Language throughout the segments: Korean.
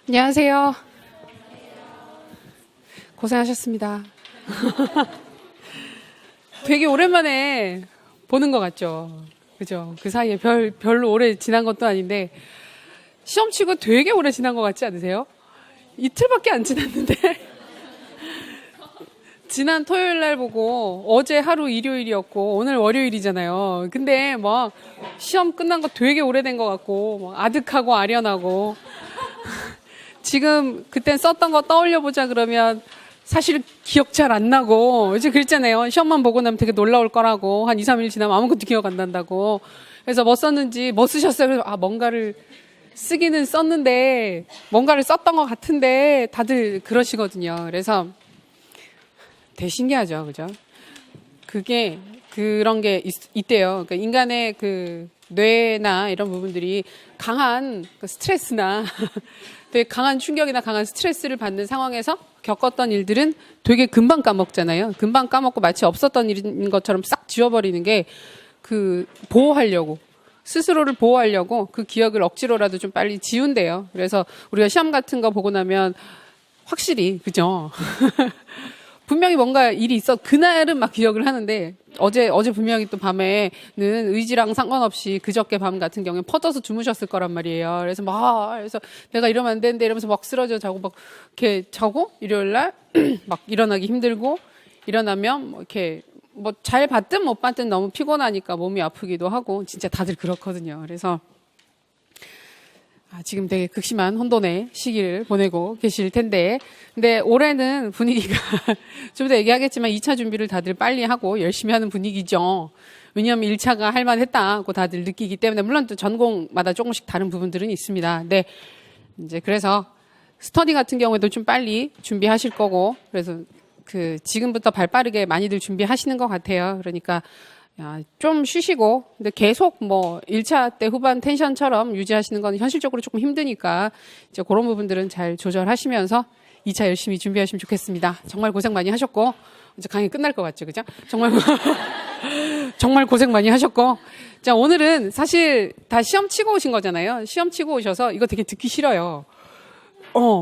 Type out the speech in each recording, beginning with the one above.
안녕하세요. 고생하셨습니다. 되게 오랜만에 보는 것 같죠? 그죠? 그 사이에 별로 오래 지난 것도 아닌데, 시험 치고 되게 오래 지난 것 같지 않으세요? 이틀밖에 안 지났는데. 지난 토요일 날 보고, 어제 하루 일요일이었고, 오늘 월요일이잖아요. 근데 막, 시험 끝난 거 되게 오래된 것 같고, 막 아득하고 아련하고, 지금 그땐 썼던 거 떠올려보자 그러면 사실 기억 잘 안 나고 이제 그랬잖아요. 시험만 보고 나면 되게 놀라울 거라고. 한 2, 3일 지나면 아무것도 기억 안 난다고. 그래서 뭐 썼는지 뭐 쓰셨어요? 그래서 뭔가를 쓰기는 썼는데 뭔가를 썼던 것 같은데 다들 그러시거든요. 그래서 되게 신기하죠. 그죠? 그게 그런 게 있대요. 그러니까 인간의 그 뇌나 이런 부분들이 강한 스트레스나 되게 강한 충격이나 강한 스트레스를 받는 상황에서 겪었던 일들은 되게 금방 까먹잖아요. 금방 까먹고 마치 없었던 일인 것처럼 싹 지워버리는 게 그 보호하려고, 스스로를 보호하려고 그 기억을 억지로라도 좀 빨리 지운대요. 그래서 우리가 시험 같은 거 보고 나면 확실히, 그죠? 분명히 뭔가 일이 있어. 그날은 막 기억을 하는데 어제 분명히 또 밤에는 의지랑 상관없이 그저께 밤 같은 경우에 퍼져서 주무셨을 거란 말이에요. 그래서 내가 이러면 안 되는데 이러면서 막 쓰러져 자고 막 이렇게 자고 일요일 날 막 일어나기 힘들고 일어나면 뭐 이렇게 뭐 잘 받든 못 받든 너무 피곤하니까 몸이 아프기도 하고 진짜 다들 그렇거든요. 그래서 지금 되게 극심한 혼돈의 시기를 보내고 계실 텐데, 근데 올해는 분위기가 좀 더 얘기하겠지만 2차 준비를 다들 빨리 하고 열심히 하는 분위기죠. 왜냐하면 1차가 할만했다고 다들 느끼기 때문에, 물론 또 전공마다 조금씩 다른 부분들은 있습니다. 근데 이제 그래서 스터디 같은 경우에도 좀 빨리 준비하실 거고, 그래서 지금부터 발 빠르게 많이들 준비하시는 것 같아요. 그러니까 좀 쉬시고, 근데 계속 1차 때 후반 텐션처럼 유지하시는 건 현실적으로 조금 힘드니까, 이제 그런 부분들은 잘 조절하시면서 2차 열심히 준비하시면 좋겠습니다. 정말 고생 많이 하셨고, 이제 강의 끝날 것 같죠, 그죠? 정말 고생 많이 하셨고, 자, 오늘은 사실 다 시험 치고 오신 거잖아요. 시험 치고 오셔서 이거 되게 듣기 싫어요.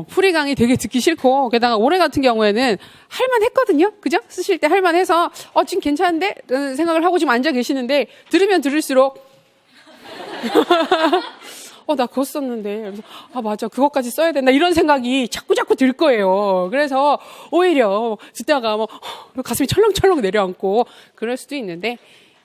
풀이 강의 되게 듣기 싫고, 게다가 올해 같은 경우에는 할만했거든요? 그죠? 쓰실 때 할만해서, 지금 괜찮은데? 라는 생각을 하고 지금 앉아 계시는데, 들으면 들을수록, 나 그거 썼는데. 그래서, 맞아. 그것까지 써야 된다. 이런 생각이 자꾸 들 거예요. 그래서 오히려 듣다가 가슴이 철렁철렁 내려앉고, 그럴 수도 있는데,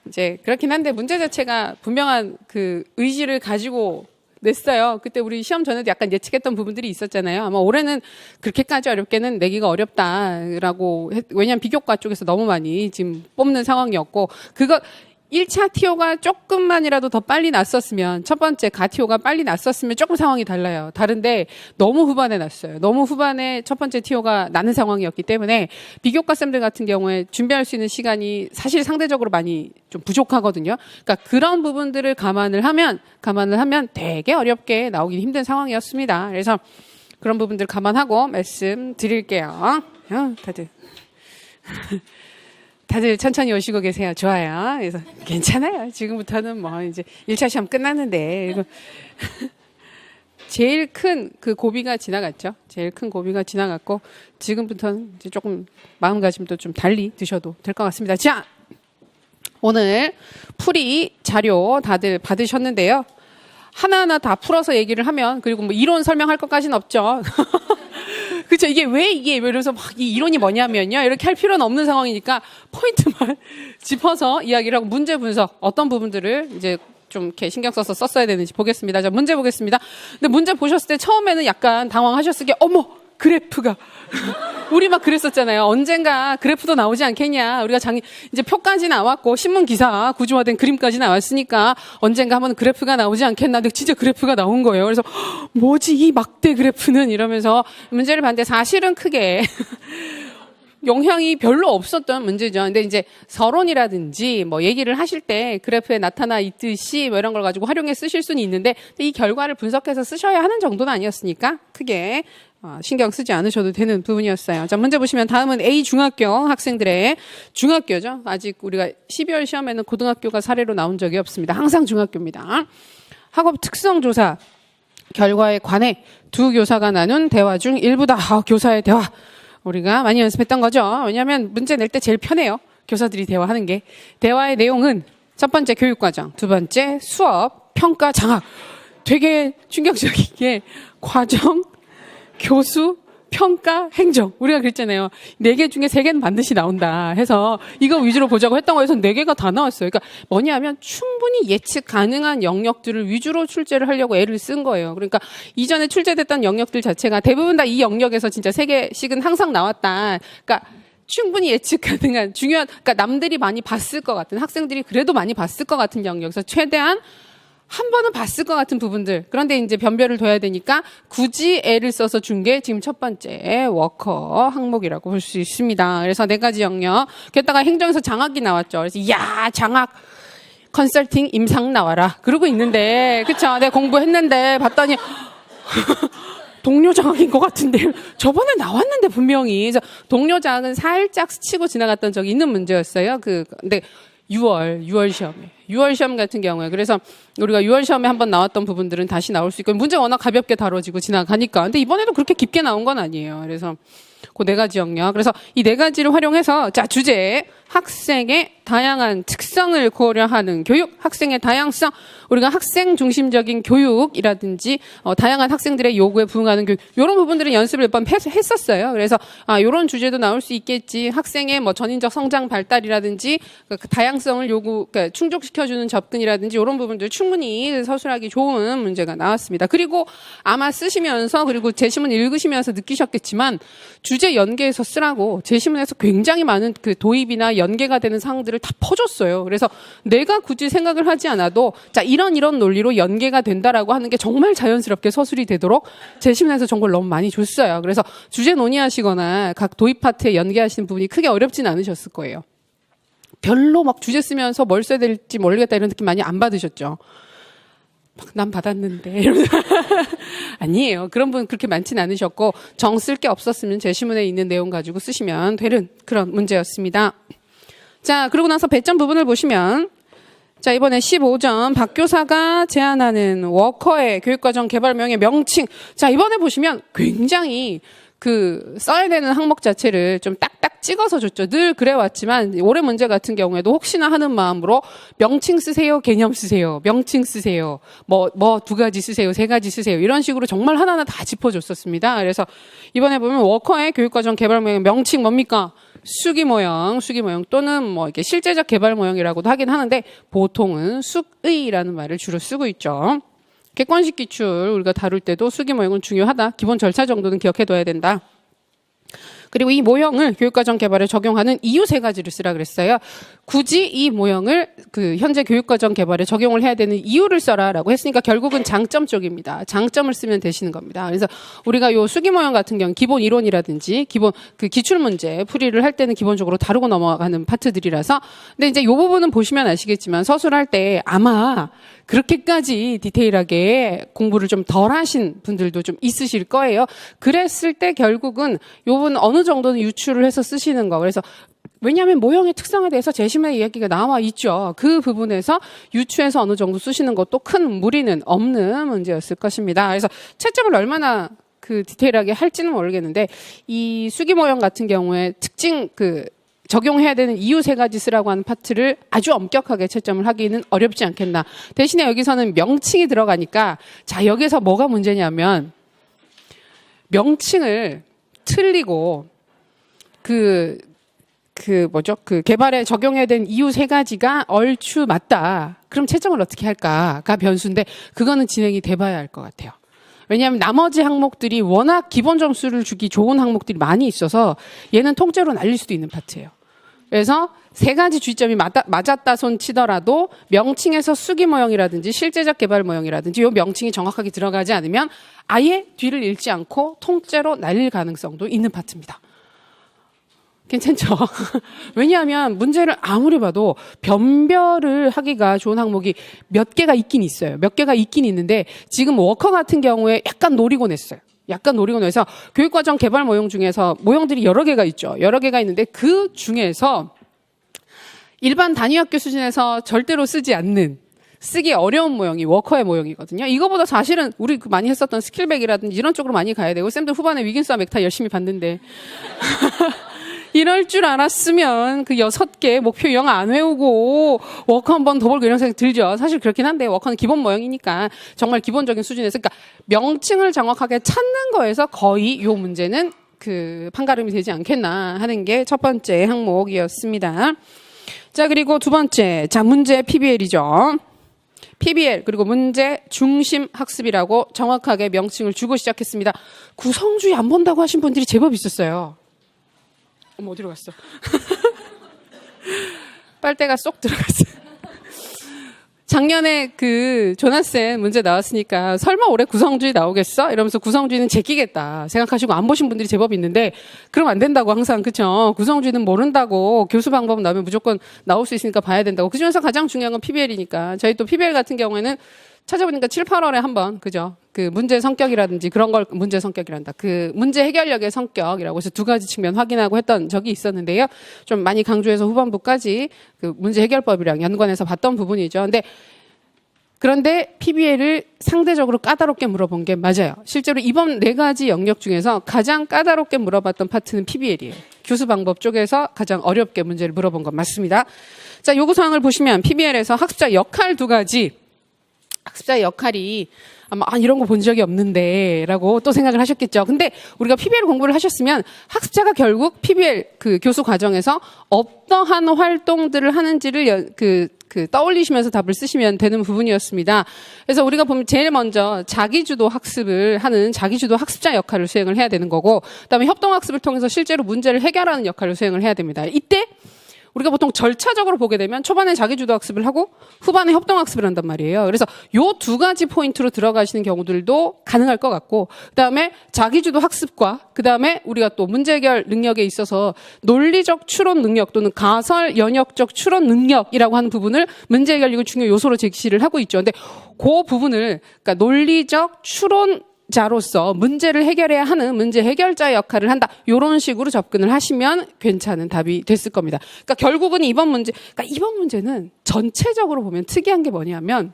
이제 그렇긴 한데, 문제 자체가 분명한 그 의지를 가지고 냈어요. 그때 우리 시험 전에도 약간 예측했던 부분들이 있었잖아요. 아마 올해는 그렇게까지 어렵게는 내기가 어렵다라고 왜냐하면 비교과 쪽에서 너무 많이 지금 뽑는 상황이었고, 1차 TO가 조금만이라도 더 빨리 났었으면, 첫 번째 가TO가 빨리 났었으면 조금 상황이 달라요. 다른데 너무 후반에 났어요. 너무 후반에 첫 번째 TO가 나는 상황이었기 때문에 비교과 쌤들 같은 경우에 준비할 수 있는 시간이 사실 상대적으로 많이 좀 부족하거든요. 그러니까 그런 부분들을 감안을 하면 되게 어렵게 나오기 힘든 상황이었습니다. 그래서 그런 부분들 감안하고 말씀드릴게요. 다들 천천히 오시고 계세요. 좋아요. 그래서 괜찮아요. 지금부터는 이제 1차 시험 끝났는데, 제일 큰 그 고비가 지나갔죠. 제일 큰 고비가 지나갔고, 지금부터는 이제 조금 마음가짐도 좀 달리 드셔도 될 것 같습니다. 자, 오늘 풀이 자료 다들 받으셨는데요. 하나하나 다 풀어서 얘기를 하면, 그리고 이론 설명할 것까지는 없죠. 그렇죠. 이게 이러면서 이 이론이 뭐냐면요. 이렇게 할 필요는 없는 상황이니까 포인트만 짚어서 이야기를 하고, 문제 분석, 어떤 부분들을 이제 좀 이렇게 신경 써서 썼어야 되는지 보겠습니다. 자, 문제 보겠습니다. 근데 문제 보셨을 때 처음에는 약간 당황하셨을 게, 그래프가. 우리 막 그랬었잖아요. 언젠가 그래프도 나오지 않겠냐. 우리가 이제 표까지 나왔고, 신문 기사 구조화된 그림까지 나왔으니까 언젠가 한번 그래프가 나오지 않겠나. 근데 진짜 그래프가 나온 거예요. 그래서 뭐지 이 막대 그래프는, 이러면서 문제를 봤는데 사실은 크게 영향이 별로 없었던 문제죠. 근데 이제 서론이라든지 얘기를 하실 때 그래프에 나타나 있듯이 이런 걸 가지고 활용해 쓰실 수는 있는데, 이 결과를 분석해서 쓰셔야 하는 정도는 아니었으니까 크게 신경 쓰지 않으셔도 되는 부분이었어요. 자, 문제 보시면 다음은 A 중학교 학생들의 중학교죠. 아직 우리가 12월 시험에는 고등학교가 사례로 나온 적이 없습니다. 항상 중학교입니다. 학업 특성 조사. 결과에 관해 두 교사가 나눈 대화 중 일부다. 교사의 대화. 우리가 많이 연습했던 거죠. 왜냐하면 문제 낼 때 제일 편해요. 교사들이 대화하는 게. 대화의 내용은 첫 번째 교육과정, 두 번째 수업, 평가, 장학. 되게 충격적인 게 과정, 교수, 평가, 행정. 우리가 그랬잖아요. 4개 중에 3개는 반드시 나온다 해서 이거 위주로 보자고 했던 거에서 4개가 다 나왔어요. 그러니까 뭐냐면 충분히 예측 가능한 영역들을 위주로 출제를 하려고 애를 쓴 거예요. 그러니까 이전에 출제됐던 영역들 자체가 대부분 다 이 영역에서 진짜 3개씩은 항상 나왔다. 그러니까 충분히 예측 가능한 중요한, 그러니까 남들이 많이 봤을 것 같은, 학생들이 그래도 많이 봤을 것 같은 영역에서 최대한 한 번은 봤을 것 같은 부분들. 그런데 이제 변별을 둬야 되니까 굳이 애를 써서 준 게 지금 첫 번째 워커 항목이라고 볼 수 있습니다. 그래서 4가지 영역. 게다가 행정에서 장학이 나왔죠. 그래서 장학 컨설팅 임상 나와라. 그러고 있는데, 그쵸? 내가 공부했는데 봤더니 동료 장학인 것 같은데 저번에 나왔는데 분명히. 그래서 동료 장학은 살짝 스치고 지나갔던 적이 있는 문제였어요. 근데 6월 시험 같은 경우에. 그래서 우리가 6월 시험에 한번 나왔던 부분들은 다시 나올 수 있고, 문제 워낙 가볍게 다뤄지고 지나가니까. 근데 이번에도 그렇게 깊게 나온 건 아니에요. 그래서 그 4가지 영역. 그래서 이 4가지를 활용해서, 자, 주제, 학생의 다양한 특성을 고려하는 교육, 학생의 다양성, 우리가 학생 중심적인 교육이라든지 다양한 학생들의 요구에 부응하는 교육, 이런 부분들은 연습을 몇 번 했었어요. 그래서 이런 주제도 나올 수 있겠지. 학생의 뭐 전인적 성장 발달이라든지 그 다양성을 그러니까 충족시켜주는 접근이라든지 이런 부분들 충분히 서술하기 좋은 문제가 나왔습니다. 그리고 아마 쓰시면서, 그리고 제시문 읽으시면서 느끼셨겠지만 주제 연계해서 쓰라고 제시문에서 굉장히 많은 그 도입이나 연계가 되는 사항들을 다 퍼줬어요. 그래서 내가 굳이 생각을 하지 않아도, 자, 이런 논리로 연계가 된다라고 하는 게 정말 자연스럽게 서술이 되도록 제시문에서 정보를 너무 많이 줬어요. 그래서 주제 논의하시거나 각 도입 파트에 연계하시는 부분이 크게 어렵진 않으셨을 거예요. 별로 막 주제 쓰면서 뭘 써야 될지 모르겠다 이런 느낌 많이 안 받으셨죠? 난 받았는데. 아니에요. 그런 분 그렇게 많진 않으셨고, 정 쓸 게 없었으면 제시문에 있는 내용 가지고 쓰시면 되는 그런 문제였습니다. 자, 그러고 나서 배점 부분을 보시면, 자, 이번에 15점 박교사가 제안하는 워커의 교육과정 개발명의 명칭. 자, 이번에 보시면 굉장히 써야 되는 항목 자체를 좀 딱딱 찍어서 줬죠. 늘 그래왔지만 올해 문제 같은 경우에도 혹시나 하는 마음으로 명칭 쓰세요, 개념 쓰세요, 명칭 쓰세요, 뭐 2가지 쓰세요, 3가지 쓰세요, 이런 식으로 정말 하나하나 다 짚어줬었습니다. 그래서 이번에 보면 워커의 교육과정 개발모형 명칭 뭡니까? 수기 모형 또는 뭐 이렇게 실제적 개발 모형이라고도 하긴 하는데 보통은 숙의라는 말을 주로 쓰고 있죠. 객관식 기출 우리가 다룰 때도 수기 모형은 중요하다. 기본 절차 정도는 기억해둬야 된다. 그리고 이 모형을 교육과정 개발에 적용하는 이유 3가지를 쓰라 그랬어요. 굳이 이 모형을 현재 교육과정 개발에 적용을 해야 되는 이유를 써라라고 했으니까 결국은 장점 쪽입니다. 장점을 쓰면 되시는 겁니다. 그래서 우리가 요 수기 모형 같은 경우 기본 이론이라든지 기본 기출 문제 풀이를 할 때는 기본적으로 다루고 넘어가는 파트들이라서, 근데 이제 요 부분은 보시면 아시겠지만 서술할 때 아마 그렇게까지 디테일하게 공부를 좀 덜 하신 분들도 좀 있으실 거예요. 그랬을 때 결국은 요 부분 어느 정도는 유추를 해서 쓰시는 거. 그래서 왜냐하면 모형의 특성에 대해서 제시문에 이야기가 나와 있죠. 그 부분에서 유추해서 어느 정도 쓰시는 것도 큰 무리는 없는 문제였을 것입니다. 그래서 채점을 얼마나 디테일하게 할지는 모르겠는데, 이 수기 모형 같은 경우에 특징 적용해야 되는 이유 3가지 쓰라고 하는 파트를 아주 엄격하게 채점을 하기는 어렵지 않겠나. 대신에 여기서는 명칭이 들어가니까, 자, 여기서 뭐가 문제냐면 명칭을 틀리고 개발에 적용해야 되는 이유 3가지가 얼추 맞다. 그럼 채점을 어떻게 할까가 변수인데, 그거는 진행이 돼봐야 할 것 같아요. 왜냐하면 나머지 항목들이 워낙 기본 점수를 주기 좋은 항목들이 많이 있어서 얘는 통째로 날릴 수도 있는 파트예요. 그래서 3가지 주의점이 맞았다 손 치더라도 명칭에서 수기 모형이라든지 실제적 개발 모형이라든지 이 명칭이 정확하게 들어가지 않으면 아예 뒤를 읽지 않고 통째로 날릴 가능성도 있는 파트입니다. 괜찮죠? 왜냐하면 문제를 아무리 봐도 변별을 하기가 좋은 항목이 몇 개가 있긴 있어요. 몇 개가 있긴 있는데 지금 워커 같은 경우에 약간 노리고 냈어요. 약간 노리고 내서 교육과정 개발 모형 중에서 모형들이 여러 개가 있죠. 여러 개가 있는데 그 중에서 일반 단위학교 수준에서 절대로 쓰지 않는 쓰기 어려운 모형이 워커의 모형이거든요. 이거보다 사실은 우리 많이 했었던 스킬백이라든지 이런 쪽으로 많이 가야 되고, 쌤들 후반에 위긴스와 맥타 열심히 봤는데 이럴 줄 알았으면 그 6개 목표 영 안 외우고 워커 한 번 더 벌고 이런 생각 들죠. 사실 그렇긴 한데 워커는 기본 모형이니까 정말 기본적인 수준에서, 그러니까 명칭을 정확하게 찾는 거에서 거의 요 문제는 그 판가름이 되지 않겠나 하는 게 첫 번째 항목이었습니다. 자, 그리고 두 번째, 자, 문제 PBL이죠. PBL, 그리고 문제 중심 학습이라고 정확하게 명칭을 주고 시작했습니다. 구성주의 안 본다고 하신 분들이 제법 있었어요. 어머, 어디로 갔어? 빨대가 쏙 들어갔어요. 작년에 그 조나쌤 문제 나왔으니까 설마 올해 구성주의 나오겠어? 이러면서 구성주의는 제끼겠다 생각하시고 안 보신 분들이 제법 있는데, 그럼 안 된다고 항상, 그쵸? 구성주의는 모른다고, 교수 방법 나오면 무조건 나올 수 있으니까 봐야 된다고. 그중에서 가장 중요한 건 PBL이니까 저희 또 PBL 같은 경우에는 찾아보니까 7, 8월에 한번, 그죠? 그 문제 성격이라든지 그런 걸, 문제 성격이란다. 그 문제 해결력의 성격이라고 해서 두 가지 측면 확인하고 했던 적이 있었는데요. 좀 많이 강조해서 후반부까지 그 문제 해결법이랑 연관해서 봤던 부분이죠. 그런데 PBL을 상대적으로 까다롭게 물어본 게 맞아요. 실제로 이번 4가지 영역 중에서 가장 까다롭게 물어봤던 파트는 PBL이에요. 교수 방법 쪽에서 가장 어렵게 문제를 물어본 건 맞습니다. 자, 요구사항을 보시면 PBL에서 학습자 역할 2가지, 학습자의 역할이 아마 이런 거 본 적이 없는데 라고 또 생각을 하셨겠죠. 근데 우리가 PBL 공부를 하셨으면 학습자가 결국 PBL 그 교수 과정에서 어떠한 활동들을 하는지를 떠올리시면서 답을 쓰시면 되는 부분이었습니다. 그래서 우리가 보면 제일 먼저 자기주도 학습을 하는 자기주도 학습자 역할을 수행을 해야 되는 거고, 그다음에 협동학습을 통해서 실제로 문제를 해결하는 역할을 수행을 해야 됩니다. 이때 우리가 보통 절차적으로 보게 되면 초반에 자기주도 학습을 하고 후반에 협동학습을 한단 말이에요. 그래서 요 2가지 포인트로 들어가시는 경우들도 가능할 것 같고, 그다음에 자기주도 학습과 그다음에 우리가 또 문제 해결 능력에 있어서 논리적 추론 능력 또는 가설 연역적 추론 능력이라고 하는 부분을 문제 해결력의 중요 요소로 제시를 하고 있죠. 근데 그 부분을, 그러니까 논리적 추론 자로서 문제를 해결해야 하는 문제 해결자 역할을 한다. 이런 식으로 접근을 하시면 괜찮은 답이 됐을 겁니다. 그러니까 결국은 이번 문제는 전체적으로 보면 특이한 게 뭐냐면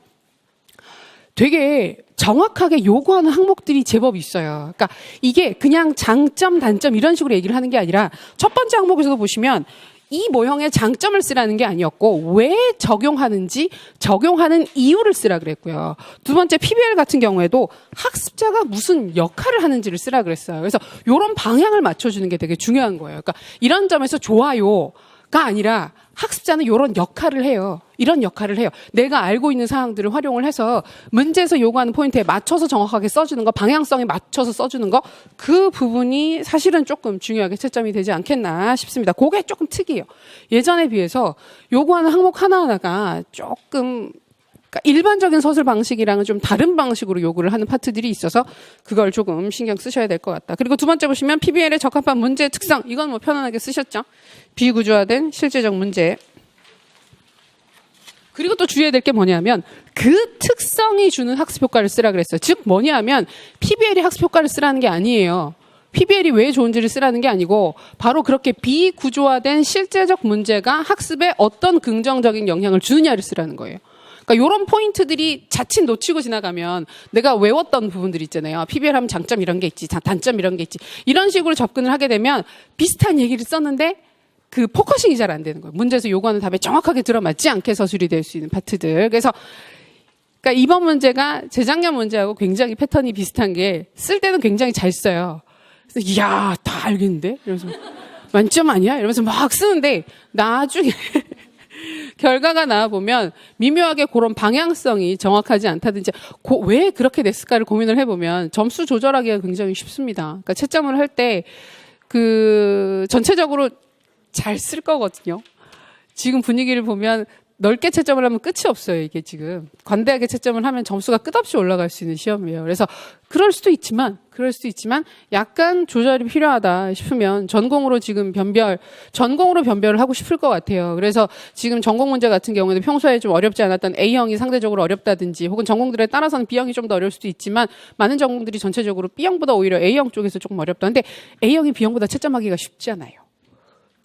되게 정확하게 요구하는 항목들이 제법 있어요. 그러니까 이게 그냥 장점, 단점 이런 식으로 얘기를 하는 게 아니라 첫 번째 항목에서도 보시면 이 모형의 장점을 쓰라는 게 아니었고 왜 적용하는지 적용하는 이유를 쓰라 그랬고요. 두 번째 PBL 같은 경우에도 학습자가 무슨 역할을 하는지를 쓰라 그랬어요. 그래서 이런 방향을 맞춰주는 게 되게 중요한 거예요. 그러니까 이런 점에서 좋아요가 아니라 학습자는 이런 역할을 해요. 이런 역할을 해요. 내가 알고 있는 사항들을 활용을 해서 문제에서 요구하는 포인트에 맞춰서 정확하게 써주는 거, 방향성에 맞춰서 써주는 거, 그 부분이 사실은 조금 중요하게 채점이 되지 않겠나 싶습니다. 그게 조금 특이해요. 예전에 비해서 요구하는 항목 하나하나가 조금 그러니까 일반적인 서술 방식이랑은 좀 다른 방식으로 요구를 하는 파트들이 있어서 그걸 조금 신경 쓰셔야 될 것 같다. 그리고 두 번째 보시면 PBL에 적합한 문제의 특성, 이건 뭐 편안하게 쓰셨죠. 비구조화된 실제적 문제. 그리고 또 주의해야 될 게 뭐냐면 그 특성이 주는 학습 효과를 쓰라 그랬어요. 즉 뭐냐면 PBL이 학습 효과를 쓰라는 게 아니에요. PBL이 왜 좋은지를 쓰라는 게 아니고 바로 그렇게 비구조화된 실제적 문제가 학습에 어떤 긍정적인 영향을 주느냐를 쓰라는 거예요. 그러니까 이런 포인트들이 자칫 놓치고 지나가면 내가 외웠던 부분들이 있잖아요. PBL 하면 장점 이런 게 있지, 단점 이런 게 있지. 이런 식으로 접근을 하게 되면 비슷한 얘기를 썼는데 그 포커싱이 잘 안 되는 거예요. 문제에서 요구하는 답에 정확하게 들어맞지 않게 서술이 될 수 있는 파트들. 그래서 그러니까 이번 문제가 재작년 문제하고 굉장히 패턴이 비슷한 게 쓸 때는 굉장히 잘 써요. 그래서 이야, 다 알겠는데? 이러면서 만점 아니야? 이러면서 막 쓰는데 나중에 결과가 나와보면 미묘하게 그런 방향성이 정확하지 않다든지 왜 그렇게 됐을까를 고민을 해보면 점수 조절하기가 굉장히 쉽습니다. 그러니까 채점을 할 때 그 전체적으로 잘 쓸 거거든요. 지금 분위기를 보면 넓게 채점을 하면 끝이 없어요. 이게 지금 관대하게 채점을 하면 점수가 끝없이 올라갈 수 있는 시험이에요. 그래서 그럴 수도 있지만 약간 조절이 필요하다 싶으면 전공으로 변별을 하고 싶을 것 같아요. 그래서 지금 전공 문제 같은 경우에도 평소에 좀 어렵지 않았던 A형이 상대적으로 어렵다든지 혹은 전공들에 따라서는 B형이 좀 더 어려울 수도 있지만 많은 전공들이 전체적으로 B형보다 오히려 A형 쪽에서 조금 어렵다. 근데 A형이 B형보다 채점하기가 쉽지 않아요.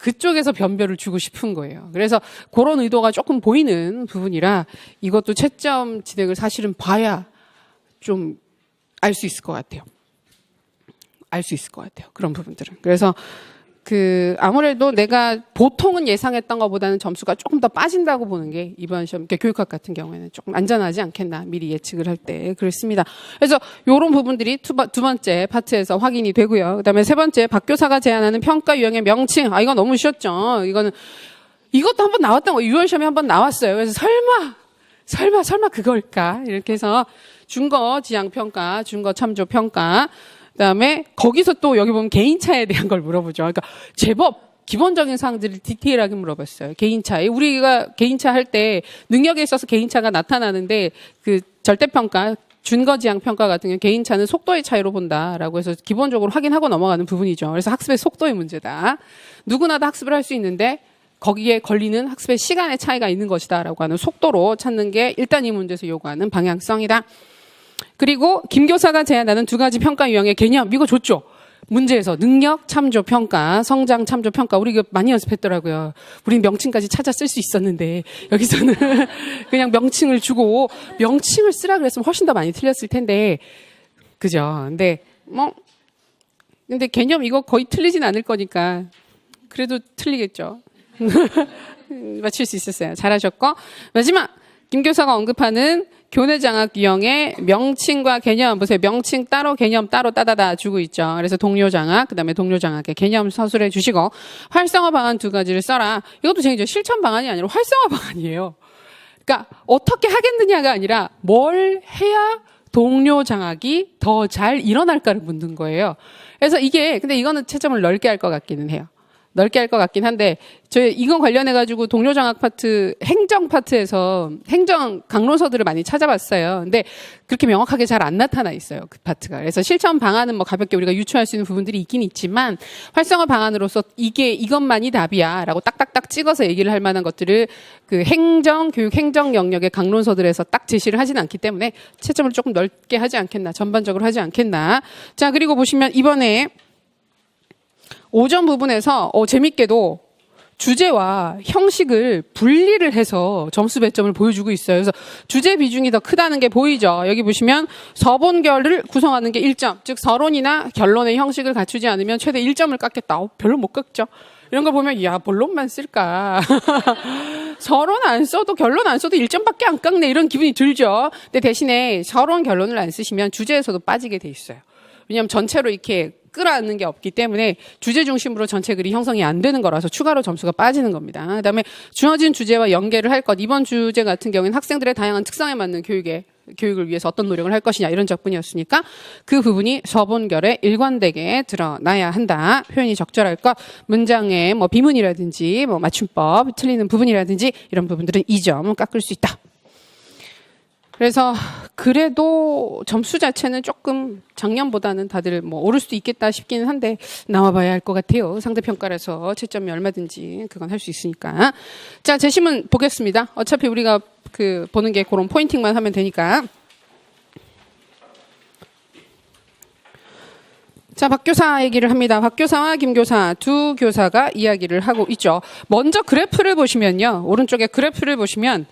그쪽에서 변별을 주고 싶은 거예요. 그래서 그런 의도가 조금 보이는 부분이라 이것도 채점 진행을 사실은 봐야 좀 알 수 있을 것 같아요. 알 수 있을 것 같아요. 그런 부분들은. 그래서 아무래도 내가 보통은 예상했던 것보다는 점수가 조금 더 빠진다고 보는 게 이번 시험, 교육학 같은 경우에는 조금 안전하지 않겠나 미리 예측을 할 때 그렇습니다. 그래서 이런 부분들이 두 번째 파트에서 확인이 되고요. 그다음에 세 번째 박교사가 제안하는 평가 유형의 명칭. 이거 너무 쉬웠죠. 이것도 한번 나왔던 거 6월 시험에 한번 나왔어요. 그래서 설마 그걸까? 이렇게 해서 준거 지향평가, 준거 참조평가, 그다음에 거기서 또 여기 보면 개인차에 대한 걸 물어보죠. 그러니까 제법 기본적인 사항들을 디테일하게 물어봤어요. 개인차에. 우리가 개인차 할 때 능력에 있어서 개인차가 나타나는데 절대평가, 준거지향평가 같은 경우 개인차는 속도의 차이로 본다라고 해서 기본적으로 확인하고 넘어가는 부분이죠. 그래서 학습의 속도의 문제다. 누구나 다 학습을 할 수 있는데 거기에 걸리는 학습의 시간의 차이가 있는 것이다라고 하는 속도로 찾는 게 일단 이 문제에서 요구하는 방향성이다. 그리고 김 교사가 제안하는 두 가지 평가 유형의 개념, 이거 좋죠? 문제에서 능력 참조 평가, 성장 참조 평가, 우리 이거 많이 연습했더라고요. 우린 명칭까지 찾아 쓸 수 있었는데 여기서는 그냥 명칭을 주고 명칭을 쓰라 그랬으면 훨씬 더 많이 틀렸을 텐데, 그죠? 근데 개념 이거 거의 틀리진 않을 거니까 그래도 틀리겠죠. 맞출 수 있었어요. 잘하셨고, 마지막 김 교사가 언급하는 교내장학 유형의 명칭과 개념, 보세요. 명칭 따로 개념 따로 따다다 주고 있죠. 그래서 동료장학, 그다음에 동료장학의 개념 서술해 주시고, 활성화 방안 두 가지를 써라. 이것도 재밌죠. 실천 방안이 아니라 활성화 방안이에요. 그러니까 어떻게 하겠느냐가 아니라 뭘 해야 동료장학이 더 잘 일어날까를 묻는 거예요. 그래서 근데 이거는 채점을 넓게 할 것 같기는 해요. 넓게 할 것 같긴 한데, 저희 이거 관련해가지고 동료장학 파트, 행정 파트에서 행정 강론서들을 많이 찾아봤어요. 근데 그렇게 명확하게 잘 안 나타나 있어요. 그 파트가. 그래서 실천 방안은 가볍게 우리가 유추할 수 있는 부분들이 있긴 있지만, 활성화 방안으로서 이것만이 답이야 라고 딱딱딱 찍어서 얘기를 할 만한 것들을 교육 행정 영역의 강론서들에서 딱 제시를 하진 않기 때문에 채점을 조금 넓게 하지 않겠나, 전반적으로 하지 않겠나. 자, 그리고 보시면 이번에 오전 부분에서 재밌게도 주제와 형식을 분리를 해서 점수 배점을 보여주고 있어요. 그래서 주제 비중이 더 크다는 게 보이죠. 여기 보시면 서본결을 구성하는 게 1점, 즉 서론이나 결론의 형식을 갖추지 않으면 최대 1점을 깎겠다. 별로 못 깎죠. 이런 걸 보면 본론만 쓸까. 서론 안 써도 결론 안 써도 1점밖에 안 깎네, 이런 기분이 들죠. 근데 대신에 서론 결론을 안 쓰시면 주제에서도 빠지게 돼 있어요. 왜냐하면 전체로 이렇게 끌어안는 게 없기 때문에 주제 중심으로 전체 글이 형성이 안 되는 거라서 추가로 점수가 빠지는 겁니다. 그다음에 주어진 주제와 연계를 할 것. 이번 주제 같은 경우에는 학생들의 다양한 특성에 맞는 교육을 위해서 어떤 노력을 할 것이냐, 이런 적분이었으니까 그 부분이 서본결에 일관되게 드러나야 한다. 표현이 적절할 것. 문장의 비문이라든지 맞춤법 틀리는 부분이라든지 이런 부분들은 2점 깎을 수 있다. 그래서 그래도 점수 자체는 조금 작년보다는 다들 오를 수도 있겠다 싶기는 한데 나와봐야 할 것 같아요. 상대평가라서 채점이 얼마든지 그건 할 수 있으니까. 자, 제시문 보겠습니다. 어차피 우리가 보는 게 그런 포인팅만 하면 되니까. 자, 박교사 얘기를 합니다. 박교사와 김교사 두 교사가 이야기를 하고 있죠. 먼저 그래프를 보시면요. 오른쪽에 그래프를 보시면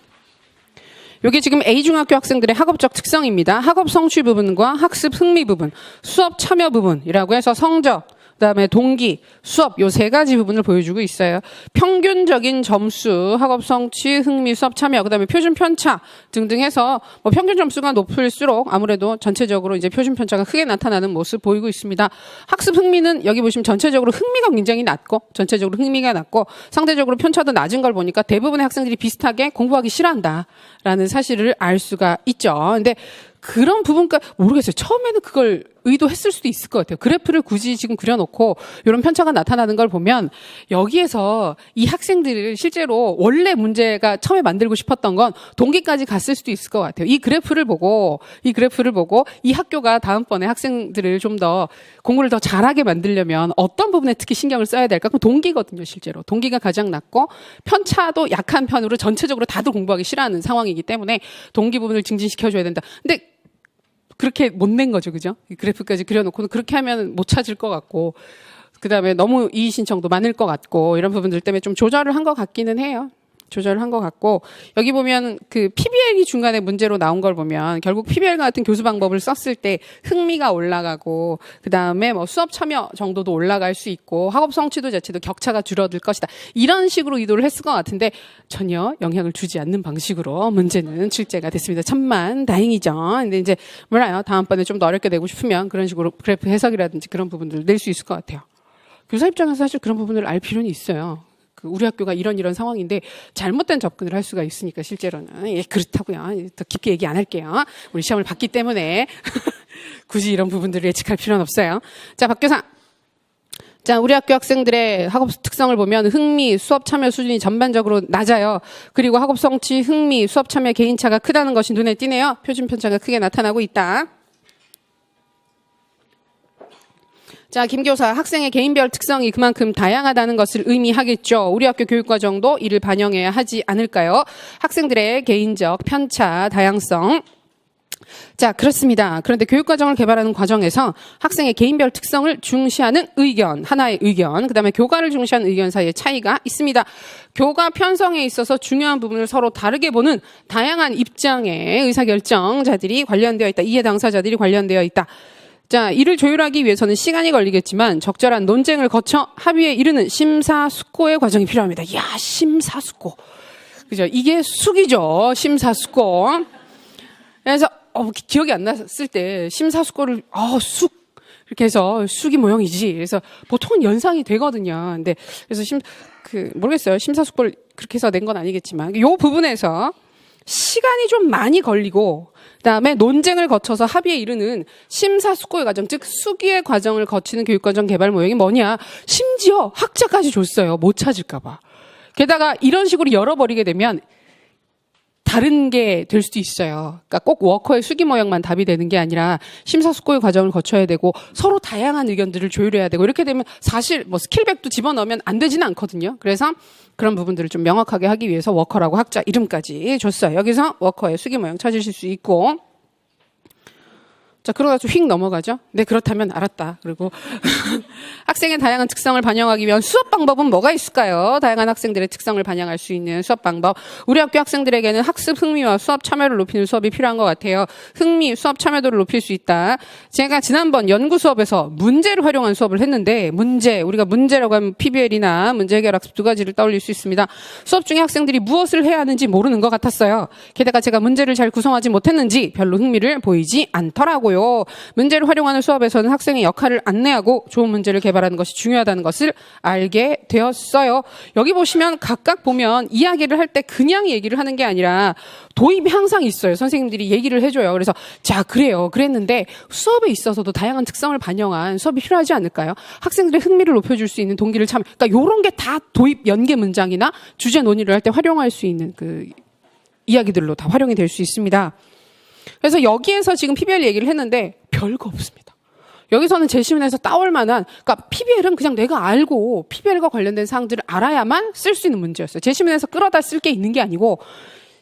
여기 지금 A중학교 학생들의 학업적 특성입니다. 학업 성취 부분과 학습 흥미 부분, 수업 참여 부분이라고 해서 성적, 그다음에 동기, 수업 요 세 가지 부분을 보여주고 있어요. 평균적인 점수, 학업 성취, 흥미, 수업 참여, 그다음에 표준 편차 등등 해서 평균 점수가 높을수록 아무래도 전체적으로 이제 표준 편차가 크게 나타나는 모습 보이고 있습니다. 학습 흥미는 여기 보시면 전체적으로 흥미가 굉장히 낮고, 상대적으로 편차도 낮은 걸 보니까 대부분의 학생들이 비슷하게 공부하기 싫어한다라는 사실을 알 수가 있죠. 근데 그런 부분까 모르겠어요. 처음에는 그걸 의도했을 수도 있을 것 같아요. 그래프를 굳이 지금 그려놓고 이런 편차가 나타나는 걸 보면 여기에서 이 학생들을 실제로 원래 문제가 처음에 만들고 싶었던 건 동기까지 갔을 수도 있을 것 같아요. 이 그래프를 보고 이 학교가 다음번에 학생들을 좀 더 공부를 더 잘하게 만들려면 어떤 부분에 특히 신경을 써야 될까? 그럼 동기거든요. 실제로 동기가 가장 낮고 편차도 약한 편으로 전체적으로 다들 공부하기 싫어하는 상황이기 때문에 동기 부분을 증진시켜줘야 된다. 근데 그렇게 못 낸 거죠, 그죠? 이 그래프까지 그려놓고는 그렇게 하면 못 찾을 것 같고, 그다음에 너무 이의 신청도 많을 것 같고 이런 부분들 때문에 좀 조절을 한 것 같기는 해요. 조절을 한 것 같고 여기 보면 그 PBL이 중간에 문제로 나온 걸 보면 결국 PBL 같은 교수 방법을 썼을 때 흥미가 올라가고 그다음에 뭐 수업 참여 정도도 올라갈 수 있고 학업 성취도 자체도 격차가 줄어들 것이다. 이런 식으로 의도를 했을 것 같은데 전혀 영향을 주지 않는 방식으로 문제는 출제가 됐습니다. 천만 다행이죠. 근데 이제 몰라요. 다음번에 좀 더 어렵게 내고 싶으면 그런 식으로 그래프 해석이라든지 그런 부분들을 낼 수 있을 것 같아요. 교사 입장에서 사실 그런 부분을 알 필요는 있어요. 우리 학교가 이런 상황인데 잘못된 접근을 할 수가 있으니까 실제로는 예, 그렇다고요. 더 깊게 얘기 안 할게요. 우리 시험을 봤기 때문에 굳이 이런 부분들을 예측할 필요는 없어요. 자, 박 교사. 자, 우리 학교 학생들의 학업 특성을 보면 흥미, 수업 참여 수준이 전반적으로 낮아요. 그리고 학업 성취, 흥미, 수업 참여 개인차가 크다는 것이 눈에 띄네요. 표준 편차가 크게 나타나고 있다. 자, 김 교사, 학생의 개인별 특성이 그만큼 다양하다는 것을 의미하겠죠. 우리 학교 교육과정도 이를 반영해야 하지 않을까요? 학생들의 개인적 편차, 다양성. 자, 그렇습니다. 그런데 교육과정을 개발하는 과정에서 학생의 개인별 특성을 중시하는 의견, 하나의 의견, 그다음에 교과를 중시하는 의견 사이의 차이가 있습니다. 교과 편성에 있어서 중요한 부분을 서로 다르게 보는 다양한 입장의 의사결정자들이 관련되어 있다. 이해 당사자들이 관련되어 있다. 자, 이를 조율하기 위해서는 시간이 걸리겠지만 적절한 논쟁을 거쳐 합의에 이르는 심사숙고의 과정이 필요합니다. 이야, 심사숙고. 그죠? 이게 숙이죠. 심사숙고. 그래서 기억이 안 났을 때 심사숙고를 숙 이렇게 해서 숙이 모형이지. 그래서 보통은 연상이 되거든요. 근데 그래서 모르겠어요. 심사숙고를 그렇게 해서 낸 건 아니겠지만 이 부분에서 시간이 좀 많이 걸리고 그다음에 논쟁을 거쳐서 합의에 이르는 심사숙고의 과정, 즉 수기의 과정을 거치는 교육과정 개발 모형이 뭐냐. 심지어 학자까지 줬어요. 못 찾을까 봐. 게다가 이런 식으로 열어버리게 되면 다른 게 될 수도 있어요. 그러니까 꼭 워커의 수기 모형만 답이 되는 게 아니라 심사숙고의 과정을 거쳐야 되고 서로 다양한 의견들을 조율해야 되고 이렇게 되면 사실 뭐 스킬백도 집어넣으면 안 되지는 않거든요. 그래서 그런 부분들을 좀 명확하게 하기 위해서 워커라고 학자 이름까지 줬어요. 여기서 워커의 수기 모형 찾으실 수 있고 자, 그러다 좀 휙 넘어가죠. 네, 그렇다면 알았다. 그리고 학생의 다양한 특성을 반영하기 위한 수업 방법은 뭐가 있을까요? 다양한 학생들의 특성을 반영할 수 있는 수업 방법. 우리 학교 학생들에게는 학습 흥미와 수업 참여를 높이는 수업이 필요한 것 같아요. 흥미, 수업 참여도를 높일 수 있다. 제가 지난번 연구 수업에서 문제를 활용한 수업을 했는데 우리가 문제라고 하면 PBL이나 문제 해결 학습 두 가지를 떠올릴 수 있습니다. 수업 중에 학생들이 무엇을 해야 하는지 모르는 것 같았어요. 게다가 제가 문제를 잘 구성하지 못했는지 별로 흥미를 보이지 않더라고요. 문제를 활용하는 수업에서는 학생의 역할을 안내하고 좋은 문제를 개발하는 것이 중요하다는 것을 알게 되었어요. 여기 보시면 각각 보면 이야기를 할 때 그냥 얘기를 하는 게 아니라 도입이 항상 있어요. 선생님들이 얘기를 해줘요. 그래서 자, 그랬는데 수업에 있어서도 다양한 특성을 반영한 수업이 필요하지 않을까요? 학생들의 흥미를 높여줄 수 있는 동기를 그러니까 이런 게 다 도입 연계 문장이나 주제 논의를 할 때 활용할 수 있는 그 이야기들로 다 활용이 될 수 있습니다. 그래서 여기에서 지금 PBL 얘기를 했는데 별거 없습니다. 여기서는 제시문에서 따올 만한, 그러니까 PBL은 그냥 내가 알고 PBL과 관련된 사항들을 알아야만 쓸 수 있는 문제였어요. 제시문에서 끌어다 쓸 게 있는 게 아니고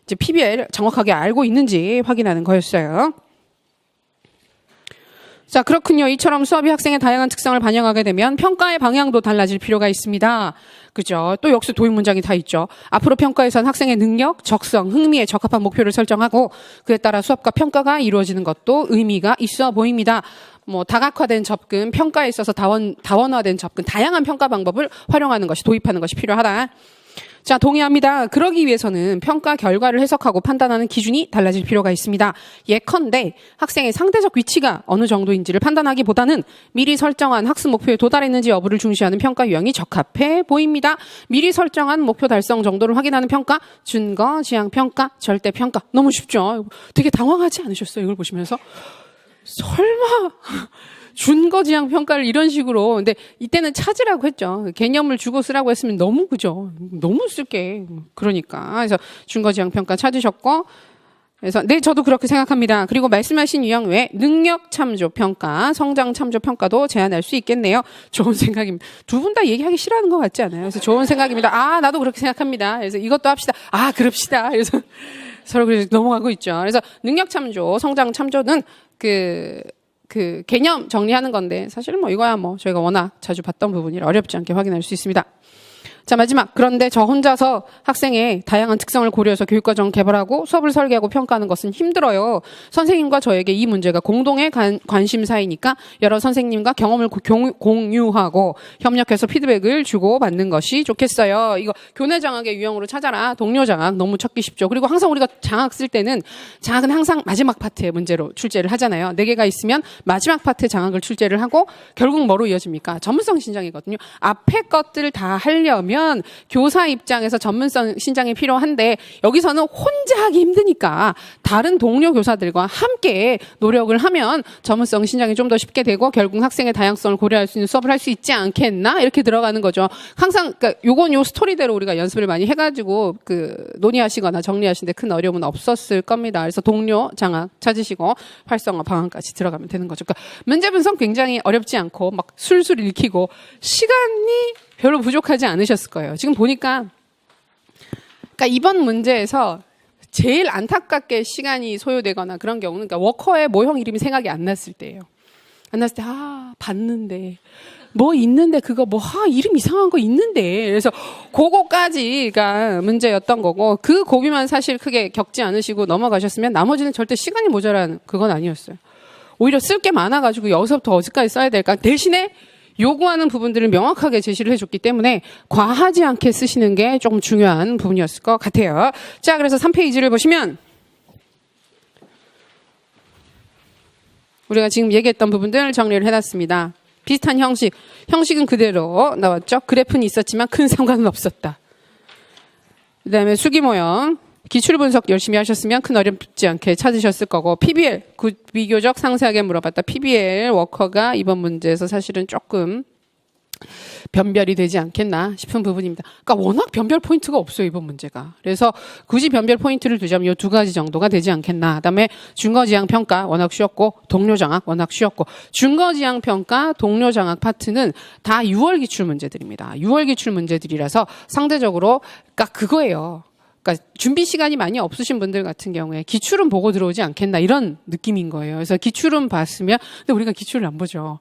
이제 PBL 정확하게 알고 있는지 확인하는 거였어요. 자, 그렇군요. 이처럼 수업이 학생의 다양한 특성을 반영하게 되면 평가의 방향도 달라질 필요가 있습니다. 그죠? 또 역시 도입 문장이 다 있죠. 앞으로 평가에선 학생의 능력, 적성, 흥미에 적합한 목표를 설정하고 그에 따라 수업과 평가가 이루어지는 것도 의미가 있어 보입니다. 다각화된 접근, 평가에 있어서 다원화된 접근, 다양한 평가 방법을 활용하는 것이, 도입하는 것이 필요하다. 자, 동의합니다. 그러기 위해서는 평가 결과를 해석하고 판단하는 기준이 달라질 필요가 있습니다. 예컨대 학생의 상대적 위치가 어느 정도인지를 판단하기보다는 미리 설정한 학습 목표에 도달했는지 여부를 중시하는 평가 유형이 적합해 보입니다. 미리 설정한 목표 달성 정도를 확인하는 평가, 준거, 지향 평가, 절대 평가. 너무 쉽죠? 되게 당황하지 않으셨어요? 이걸 보시면서? 설마 준거 지향 평가를 이런 식으로. 근데 이때는 찾으라고 했죠. 개념을 주고 쓰라고 했으면 너무 그죠. 너무 쓸게. 그러니까. 그래서 준거 지향 평가 찾으셨고, 그래서 네, 저도 그렇게 생각합니다. 그리고 말씀하신 유형 외에 능력 참조 평가, 성장 참조 평가도 제안할 수 있겠네요. 좋은 생각입니다. 두 분 다 얘기하기 싫어하는 것 같지 않아요? 그래서 좋은 생각입니다. 아, 나도 그렇게 생각합니다. 그래서 이것도 합시다. 아, 그럽시다. 그래서 서로 그래서 넘어가고 있죠. 그래서 능력 참조, 성장 참조는 그 개념 정리하는 건데 사실은 뭐 이거야 뭐 저희가 워낙 자주 봤던 부분이라 어렵지 않게 확인할 수 있습니다. 자, 마지막. 그런데 저 혼자서 학생의 다양한 특성을 고려해서 교육과정 개발하고 수업을 설계하고 평가하는 것은 힘들어요. 선생님과 저에게 이 문제가 공동의 관심사이니까 여러 선생님과 경험을 공유하고 협력해서 피드백을 주고 받는 것이 좋겠어요. 이거 교내 장학의 유형으로 찾아라. 동료 장학 너무 찾기 쉽죠. 그리고 항상 우리가 장학 쓸 때는 장학은 항상 마지막 파트의 문제로 출제를 하잖아요. 4개가 있으면 마지막 파트 장학을 출제를 하고 결국 뭐로 이어집니까? 전문성 신장이거든요. 앞에 것들을 다 하려면 교사 입장에서 전문성 신장이 필요한데 여기서는 혼자 하기 힘드니까 다른 동료 교사들과 함께 노력을 하면 전문성 신장이 좀 더 쉽게 되고 결국 학생의 다양성을 고려할 수 있는 수업을 할 수 있지 않겠나 이렇게 들어가는 거죠. 항상 그러니까 요건 요 스토리대로 우리가 연습을 많이 해가지고 그 논의하시거나 정리하시는데 큰 어려움은 없었을 겁니다. 그래서 동료 장학 찾으시고 활성화 방안까지 들어가면 되는 거죠. 그러니까 문제 분석 굉장히 어렵지 않고 막 술술 읽히고 시간이 별로 부족하지 않으셨을 거예요. 지금 보니까 그러니까 이번 문제에서 제일 안타깝게 시간이 소요되거나 그런 경우는 그러니까 워커의 모형 이름이 생각이 안 났을 때예요. 안 났을 때 봤는데 뭐 있는데 그거 이름 이상한 거 있는데 그래서 그거까지가 문제였던 거고 그 고비만 사실 크게 겪지 않으시고 넘어가셨으면 나머지는 절대 시간이 모자란 그건 아니었어요. 오히려 쓸 게 많아가지고 여기서부터 어디까지 써야 될까 대신에 요구하는 부분들을 명확하게 제시를 해줬기 때문에 과하지 않게 쓰시는 게 조금 중요한 부분이었을 것 같아요. 자, 그래서 3페이지를 보시면 우리가 지금 얘기했던 부분들 정리를 해놨습니다. 비슷한 형식은 그대로 나왔죠. 그래프는 있었지만 큰 상관은 없었다. 그 다음에 수기 모형, 기출 분석 열심히 하셨으면 큰 어렵지 않게 찾으셨을 거고 PBL, 비교적 상세하게 물어봤다. PBL 워커가 이번 문제에서 사실은 조금 변별이 되지 않겠나 싶은 부분입니다. 그러니까 워낙 변별 포인트가 없어요, 이번 문제가. 그래서 굳이 변별 포인트를 두자면 이 2가지 정도가 되지 않겠나. 그다음에 준거지향 평가 워낙 쉬웠고 동료 장학 워낙 쉬웠고 준거지향 평가, 동료 장학 파트는 다 6월 기출 문제들입니다. 6월 기출 문제들이라서 상대적으로 그러니까 그거예요. 그러니까 준비 시간이 많이 없으신 분들 같은 경우에 기출은 보고 들어오지 않겠나 이런 느낌인 거예요. 그래서 기출은 봤으면 근데 우리가 기출을 안 보죠.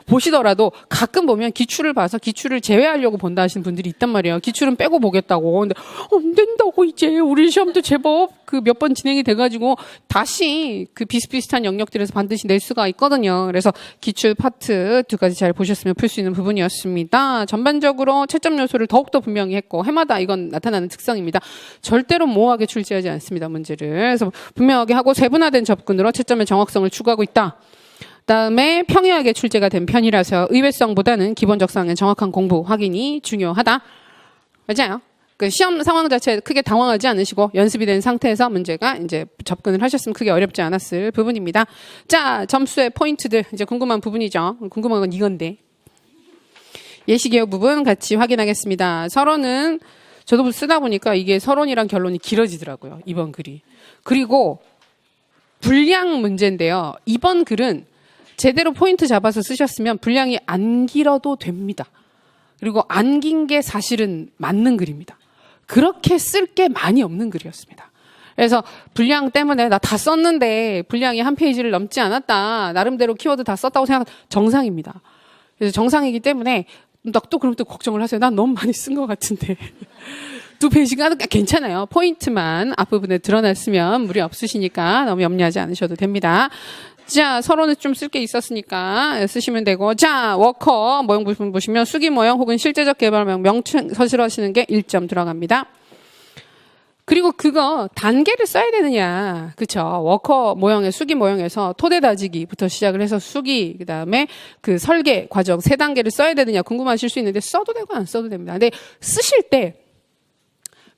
보시더라도 가끔 보면 기출을 봐서 기출을 제외하려고 본다 하시는 분들이 있단 말이에요. 기출은 빼고 보겠다고. 근데 안 된다고 이제 우리 시험도 제법 그 몇 번 진행이 돼가지고 다시 그 비슷비슷한 영역들에서 반드시 낼 수가 있거든요. 그래서 기출 파트 2가지 잘 보셨으면 풀 수 있는 부분이었습니다. 전반적으로 채점 요소를 더욱더 분명히 했고 해마다 이건 나타나는 특성입니다. 절대로 모호하게 출제하지 않습니다. 문제를. 그래서 분명하게 하고 세분화된 접근으로 채점의 정확성을 추구하고 있다. 다음에 평이하게 출제가 된 편이라서 의외성보다는 기본적 사항의 정확한 공부 확인이 중요하다. 맞아요. 그 시험 상황 자체 크게 당황하지 않으시고 연습이 된 상태에서 문제가 이제 접근을 하셨으면 크게 어렵지 않았을 부분입니다. 자, 점수의 포인트들 이제 궁금한 부분이죠. 궁금한 건 이건데 예시개요 부분 같이 확인하겠습니다. 서론은 저도 쓰다 보니까 이게 서론이랑 결론이 길어지더라고요. 이번 글이. 그리고 분량 문제인데요. 이번 글은 제대로 포인트 잡아서 쓰셨으면 분량이 안 길어도 됩니다. 그리고 안 긴 게 사실은 맞는 글입니다. 그렇게 쓸 게 많이 없는 글이었습니다. 그래서 분량 때문에 나 다 썼는데 분량이 한 페이지를 넘지 않았다. 나름대로 키워드 다 썼다고 생각 정상입니다. 그래서 정상이기 때문에 또 그럼 또 걱정을 하세요. 난 너무 많이 쓴 것 같은데. 2페이지가 괜찮아요. 포인트만 앞부분에 드러났으면 무리 없으시니까 너무 염려하지 않으셔도 됩니다. 자, 서론은 좀 쓸 게 있었으니까 쓰시면 되고. 자, 워커 모형 부분 보시면 수기 모형 혹은 실제적 개발 모형 명칭 서술하시는 게 1점 들어갑니다. 그리고 그거 단계를 써야 되느냐. 그쵸. 워커 모형의 수기 모형에서 토대 다지기부터 시작을 해서 수기, 그 다음에 그 설계 과정 3단계를 써야 되느냐 궁금하실 수 있는데 써도 되고 안 써도 됩니다. 근데 쓰실 때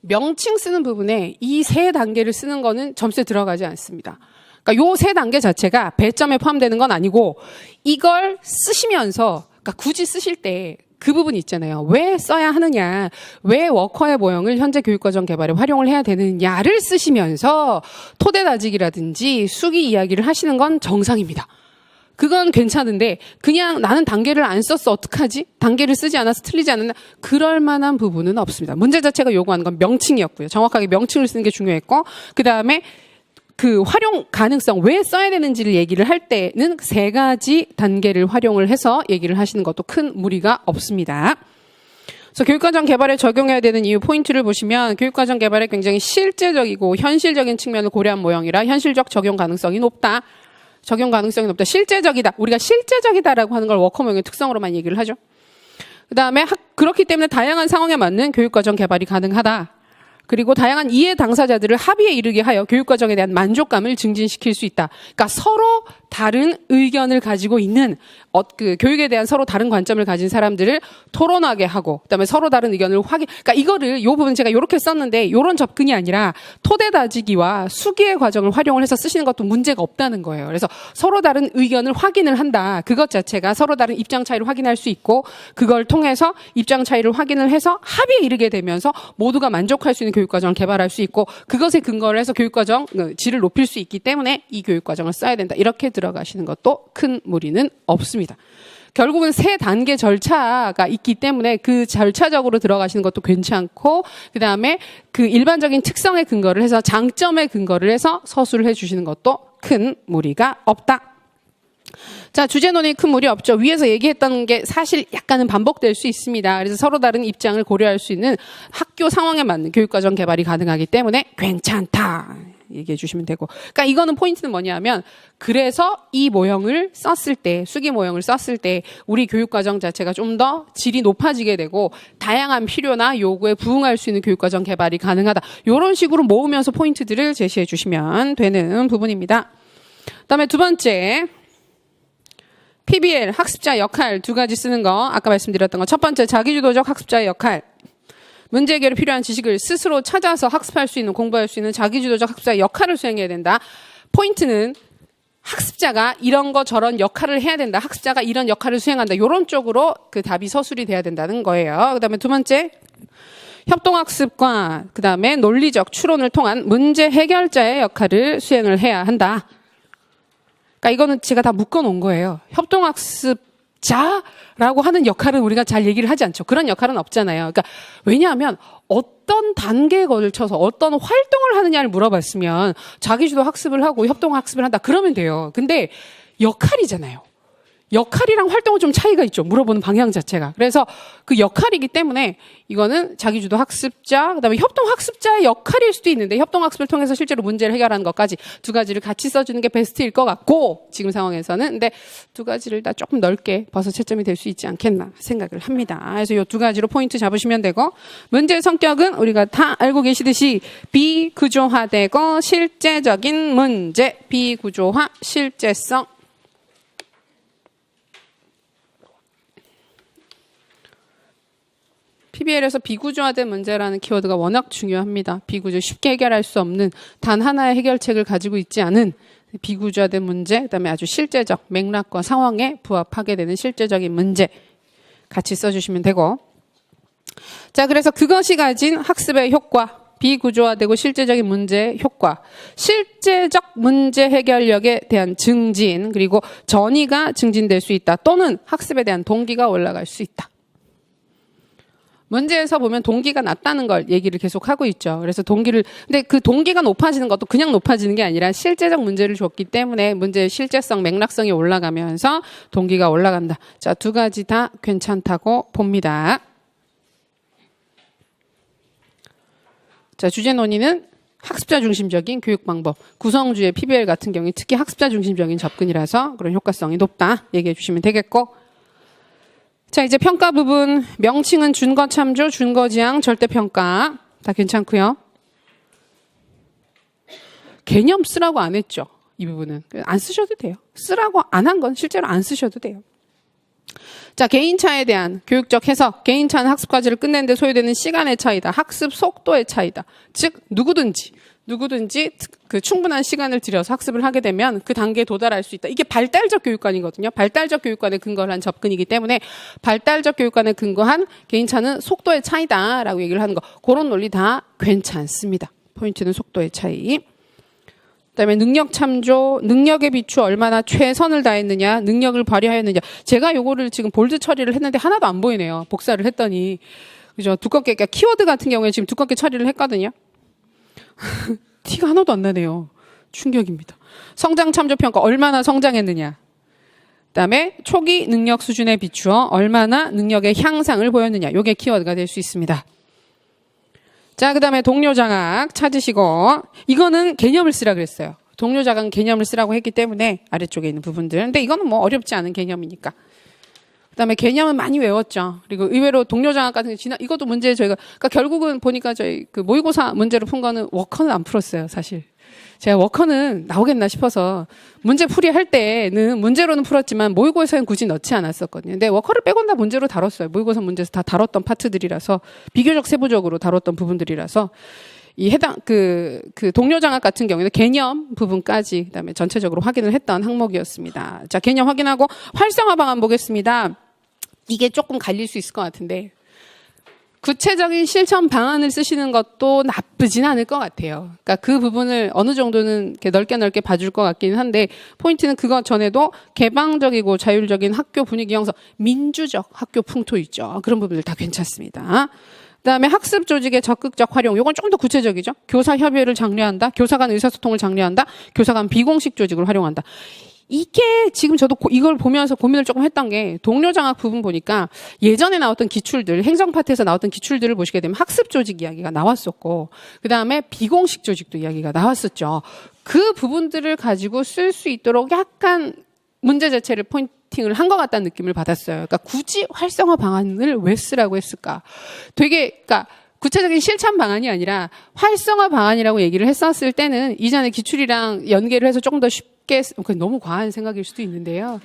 명칭 쓰는 부분에 이 3단계를 쓰는 거는 점수에 들어가지 않습니다. 그러니까 요 3단계 자체가 배점에 포함되는 건 아니고 이걸 쓰시면서 그러니까 굳이 쓰실 때 그 부분이 있잖아요. 왜 써야 하느냐, 왜 워커의 모형을 현재 교육과정 개발에 활용을 해야 되느냐를 쓰시면서 토대 다지기라든지 수기 이야기를 하시는 건 정상입니다. 그건 괜찮은데 그냥 나는 단계를 안 썼어 어떡하지? 단계를 쓰지 않아서 틀리지 않았나? 그럴 만한 부분은 없습니다. 문제 자체가 요구하는 건 명칭이었고요. 정확하게 명칭을 쓰는 게 중요했고 그 다음에 그 활용 가능성, 왜 써야 되는지를 얘기를 할 때는 세 가지 단계를 활용을 해서 얘기를 하시는 것도 큰 무리가 없습니다. 그래서 교육과정 개발에 적용해야 되는 이유 포인트를 보시면 교육과정 개발에 굉장히 실제적이고 현실적인 측면을 고려한 모형이라 현실적 적용 가능성이 높다. 적용 가능성이 높다. 실제적이다. 우리가 실제적이다라고 하는 걸 워커 모형의 특성으로만 얘기를 하죠. 그 다음에 그렇기 때문에 다양한 상황에 맞는 교육과정 개발이 가능하다. 그리고 다양한 이해 당사자들을 합의에 이르게 하여 교육과정에 대한 만족감을 증진시킬 수 있다. 그러니까 서로 다른 의견을 가지고 있는 그 교육에 대한 서로 다른 관점을 가진 사람들을 토론하게 하고 그다음에 서로 다른 의견을 그러니까 이거를 요 부분 제가 이렇게 썼는데 요런 접근이 아니라 토대 다지기와 수기의 과정을 활용을 해서 쓰시는 것도 문제가 없다는 거예요. 그래서 서로 다른 의견을 확인을 한다. 그것 자체가 서로 다른 입장 차이를 확인할 수 있고 그걸 통해서 입장 차이를 확인을 해서 합의에 이르게 되면서 모두가 만족할 수 있는 교육과정을 개발할 수 있고 그것에 근거를 해서 교육과정 질을 높일 수 있기 때문에 이 교육과정을 써야 된다. 이렇게 들어가시는 것도 큰 무리는 없습니다. 결국은 세 단계 절차가 있기 때문에 그 절차적으로 들어가시는 것도 괜찮고 그다음에 그 일반적인 특성에 근거를 해서 장점에 근거를 해서 서술을 해주시는 것도 큰 무리가 없다. 자, 주제 논의 큰 무리 없죠. 위에서 얘기했던 게 사실 약간은 반복될 수 있습니다. 그래서 서로 다른 입장을 고려할 수 있는 학교 상황에 맞는 교육과정 개발이 가능하기 때문에 괜찮다. 얘기해 주시면 되고. 그러니까 이거는 포인트는 뭐냐면 그래서 이 모형을 썼을 때 수기 모형을 썼을 때 우리 교육과정 자체가 좀 더 질이 높아지게 되고 다양한 필요나 요구에 부응할 수 있는 교육과정 개발이 가능하다. 이런 식으로 모으면서 포인트들을 제시해 주시면 되는 부분입니다. 그다음에 두 번째 PBL 학습자 역할 두 가지 쓰는 거 아까 말씀드렸던 거 첫 번째 자기주도적 학습자의 역할 문제 해결에 필요한 지식을 스스로 찾아서 학습할 수 있는 공부할 수 있는 자기주도적 학습자의 역할을 수행해야 된다. 포인트는 학습자가 이런 거 저런 역할을 해야 된다. 학습자가 이런 역할을 수행한다. 이런 쪽으로 그 답이 서술이 돼야 된다는 거예요. 그다음에 두 번째 협동학습과 그다음에 논리적 추론을 통한 문제 해결자의 역할을 수행을 해야 한다. 그러니까 이거는 제가 다 묶어놓은 거예요. 협동학습자라고 하는 역할은 우리가 잘 얘기를 하지 않죠. 그런 역할은 없잖아요. 그러니까 왜냐하면 어떤 단계에 걸쳐서 어떤 활동을 하느냐를 물어봤으면 자기주도 학습을 하고 협동학습을 한다. 그러면 돼요. 근데 역할이잖아요. 역할이랑 활동은 좀 차이가 있죠. 물어보는 방향 자체가. 그래서 그 역할이기 때문에 이거는 자기주도 학습자, 그다음에 협동학습자의 역할일 수도 있는데 협동학습을 통해서 실제로 문제를 해결하는 것까지 두 가지를 같이 써주는 게 베스트일 것 같고 지금 상황에서는 근데 두 가지를 다 조금 넓게 봐서 채점이 될 수 있지 않겠나 생각을 합니다. 그래서 이 두 가지로 포인트 잡으시면 되고 문제의 성격은 우리가 다 알고 계시듯이 비구조화되고 실제적인 문제, 비구조화, 실제성 PBL에서 비구조화된 문제라는 키워드가 워낙 중요합니다. 비구조, 쉽게 해결할 수 없는 단 하나의 해결책을 가지고 있지 않은 비구조화된 문제, 그다음에 아주 실제적 맥락과 상황에 부합하게 되는 실제적인 문제 같이 써주시면 되고 자, 그래서 그것이 가진 학습의 효과 비구조화되고 실제적인 문제의 효과 실제적 문제 해결력에 대한 증진 그리고 전이가 증진될 수 있다. 또는 학습에 대한 동기가 올라갈 수 있다. 문제에서 보면 동기가 낮다는 걸 얘기를 계속 하고 있죠. 그래서 근데 그 동기가 높아지는 것도 그냥 높아지는 게 아니라 실제적 문제를 줬기 때문에 문제의 실제성, 맥락성이 올라가면서 동기가 올라간다. 자, 두 가지 다 괜찮다고 봅니다. 자, 주제 논의는 학습자 중심적인 교육 방법, 구성주의 PBL 같은 경우에 특히 학습자 중심적인 접근이라서 그런 효과성이 높다. 얘기해 주시면 되겠고 자, 이제 평가 부분. 명칭은 준거 참조, 준거 지향, 절대평가. 다 괜찮고요. 개념 쓰라고 안 했죠. 이 부분은. 안 쓰셔도 돼요. 쓰라고 안 한 건 실제로 안 쓰셔도 돼요. 자, 개인차에 대한 교육적 해석. 개인차는 학습 과제를 끝내는 데 소요되는 시간의 차이다. 학습 속도의 차이다. 즉, 누구든지 그 충분한 시간을 들여서 학습을 하게 되면 그 단계에 도달할 수 있다. 이게 발달적 교육관이거든요. 발달적 교육관에 근거를 한 접근이기 때문에 발달적 교육관에 근거한 개인차는 속도의 차이다라고 얘기를 하는 거. 그런 논리 다 괜찮습니다. 포인트는 속도의 차이. 그다음에 능력 참조, 능력에 비추어 얼마나 최선을 다했느냐, 능력을 발휘하였느냐. 제가 요거를 지금 볼드 처리를 했는데 하나도 안 보이네요. 복사를 했더니. 그죠? 두껍게, 그러니까 키워드 같은 경우에 지금 두껍게 처리를 했거든요. 티가 하나도 안 나네요. 충격입니다. 성장 참조 평가 얼마나 성장했느냐. 그다음에 초기 능력 수준에 비추어 얼마나 능력의 향상을 보였느냐. 요게 키워드가 될 수 있습니다. 자, 그다음에 동료 장악 찾으시고 이거는 개념을 쓰라 그랬어요. 동료 장악 개념을 쓰라고 했기 때문에 아래쪽에 있는 부분들. 근데 이거는 뭐 어렵지 않은 개념이니까. 그다음에 개념은 많이 외웠죠. 그리고 의외로 동료 장악 같은 게 이것도 문제 저희가 그러니까 결국은 보니까 저희 그 모의고사 문제로 푼 거는 워커는 안 풀었어요, 사실. 제가 워커는 나오겠나 싶어서 문제 풀이할 때는 문제로는 풀었지만 모의고사에는 굳이 넣지 않았었거든요. 근데 워커를 빼곤 다 문제로 다뤘어요. 모의고사 문제에서 다 다뤘던 파트들이라서 비교적 세부적으로 다뤘던 부분들이라서 이 해당 그 동료 장악 같은 경우에는 개념 부분까지 그다음에 전체적으로 확인을 했던 항목이었습니다. 자, 개념 확인하고 활성화 방안 보겠습니다. 이게 조금 갈릴 수 있을 것 같은데 구체적인 실천 방안을 쓰시는 것도 나쁘진 않을 것 같아요. 그러니까 그 부분을 어느 정도는 이렇게 넓게 봐줄 것 같기는 한데 포인트는 그것 전에도 개방적이고 자율적인 학교 분위기 형성, 민주적 학교 풍토 있죠. 그런 부분들 다 괜찮습니다. 그다음에 학습 조직의 적극적 활용. 이건 조금 더 구체적이죠. 교사 협의회를 장려한다. 교사 간 의사소통을 장려한다. 교사 간 비공식 조직을 활용한다. 이게 지금 저도 이걸 보면서 고민을 조금 했던 게 동료 장악 부분 보니까 예전에 나왔던 기출들, 행정 파트에서 나왔던 기출들을 보시게 되면 학습 조직 이야기가 나왔었고 그다음에 비공식 조직도 이야기가 나왔었죠. 그 부분들을 가지고 쓸 수 있도록 약간 문제 자체를 포인팅을 한 것 같다는 느낌을 받았어요. 그러니까 굳이 활성화 방안을 왜 쓰라고 했을까? 그러니까 구체적인 실천 방안이 아니라 활성화 방안이라고 얘기를 했었을 때는 이전에 기출이랑 연계를 해서 조금 더 쉽게 너무 과한 생각일 수도 있는데요.